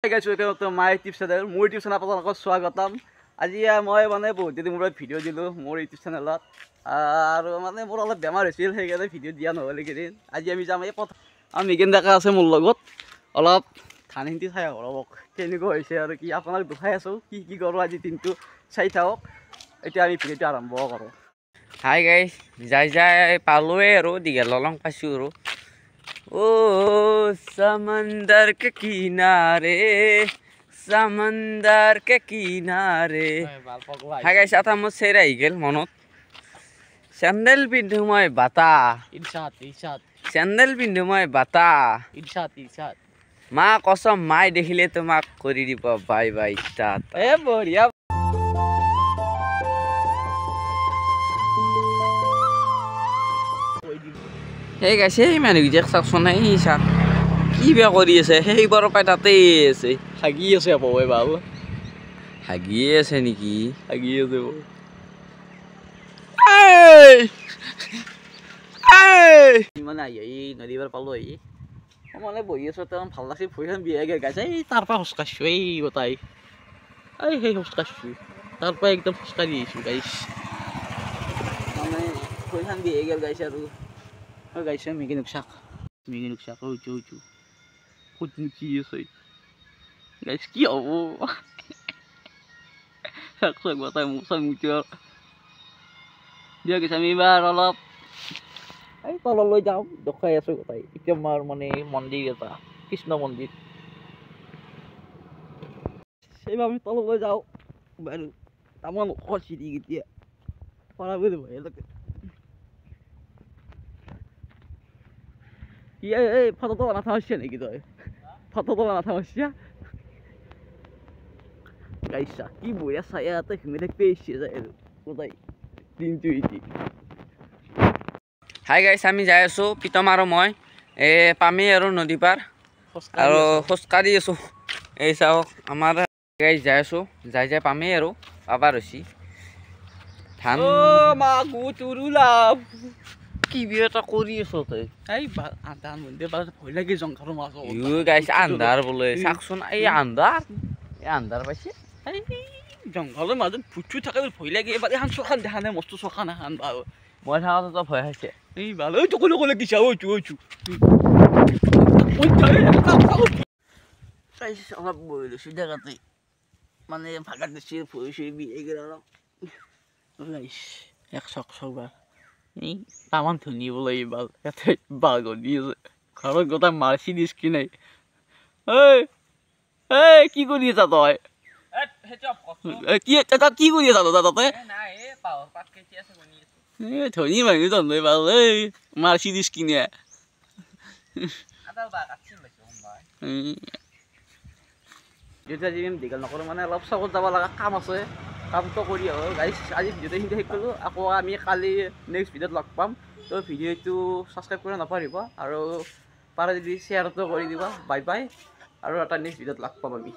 guys, welcome to my YouTube channel. More YouTube channel আপোনালোকক স্বাগতম। আজি মই মানে বহুত দিন মূৰত ভিডিঅ' দিলোঁ মোৰ YouTube চেনেলত আৰু মানে মোৰ অলপ বেমাৰ হৈছিল সেইকাৰণে ভিডিঅ' দিয়া নহ'ল এইকেইদিন। আজি আমি যাম এই মিগেন ডেকা আছে মোৰ লগত অলপ ধান খেতি চাই আহক কেনেকুৱা হৈছে আৰু কি আপোনাক দেখাই আছোঁ কি কৰোঁ আজি দিনটো চাই থাকক। এতিয়া আমি ভিডিঅ'টো আৰম্ভ কৰোঁ। হাই গাইজ যাই পালোৱে আৰু দীঘল লং পাইছোঁ আৰু ओ समंदर के किनारे हाय गाइस आता मो सेरा हिगेल मनत सैंडल पिंधु मैं बाता सैंडल पिंधु मैं बाता माँ कसम माय देखिले तुमाक करि दिब बाय बाय स्टार्ट ए बढिया हे गाइस हे मानु जेक सक्सन हे सा কি বে কৰি আছে সেইবাৰৰ পাই তাতে আছে হাগি আছে বই ভাল হাগি আছে নেকি হাগি আছে মানে এই নদীবাৰ পালো এই মানে বহি আছো তেমন ভাল লাগছে ভৰিখন বিয়া গাইছে এই তাৰ পৰা খোজকাঢ়িছো এই গোটাই এই সেই খোজকাঢ়িছো তাৰ পৰা একদম খোজকাঢ়ি আহিছো গাইছ মানে ভৰিখন বিয়া গেল গাইছে আৰু গাইছে মেগেনিক শাক উঠু কি আছে গাইছ কি হ'ব শাক গোটাই মুচি দিয়া গৈছে আমি এইবাৰ অলপ এই তললৈ যাওঁ দেখাই আছো গোটাই এতিয়া আমাৰ মানে মন্দিৰ এটা কৃষ্ণ মন্দিৰ সেইবাৰ আমি তললৈ যাওঁ বাৰু তামান চিৰি এতিয়া পৰাবলৈ ভয় লাগে এই ফটোটো নাথা হৈছে নেকি তই ফটোটো নাথা হৈছে গাইছা কি বঢ়িয়া চাই ইয়াতে ঘুমি থাকিব ইচ্ছে যায় আৰু গোটাই দিনটো এটি হাই গাইছ আমি যাই আছো পিতম আৰু মই পামি আৰু নদী পাৰ আৰু খোজকাঢ়ি আছো এই চাওক আমাৰ গাইছ যাই আছো যাই পামি আৰু পাবাৰ হৈছি ধান মা গুতুৰুলাম কি বিয়ে এটা কৰি আছ তই এই আন্ধাৰ মন্দিৰ ভয় লাগি জংঘলৰ মাছ গাইছ আন্ধাৰ বোলে চাকচোন এই আন্ধাৰ পাইছে এই জংঘলৰ মাজত ফুটু থাকে ভয় লাগে এবাৰ এখন চখান দেখা নাই মস্ত চখান এখন বাৰু মই থাকোঁতে ভয় খাইছে এই ভাল ঐ তোক ক'লে কিছা অলপ বহি লৈছোঁ জেগাতে মানে ভাগাত দিছে ভৰি চৰি বিয়ে গেল অলপ এক চক বা এই তামান ধুনিবলৈ এইবাৰ ইয়াতে বাগনি আছে ঘৰত গোটাই মাৰ্চি দিছ কি নাই এই কি কৰি আছা তই কি কৰি আছা তাতে ধনী মানুহ তই ভাল এই মাৰ্চি দিছ কিনে দীঘল নকৰোঁ মানে অলপ চকত যাব লগা কাম আছে কামটো কৰি আহোঁ গাইছ আজি ভিডিঅ'টো এইখিনিতে শেষ কৰিলোঁ আকৌ আমি কালি নেক্সট ভিডিঅ'ত লগ পাম তো ভিডিঅ'টো ছাবস্ক্ৰাইব কৰিব নাপাহৰিব আৰু পাৰে যদি শ্বেয়াৰটো কৰি দিবা বাই বাই আৰু এটা নেক্সট ভিডিঅ'ত লগ পাম আমি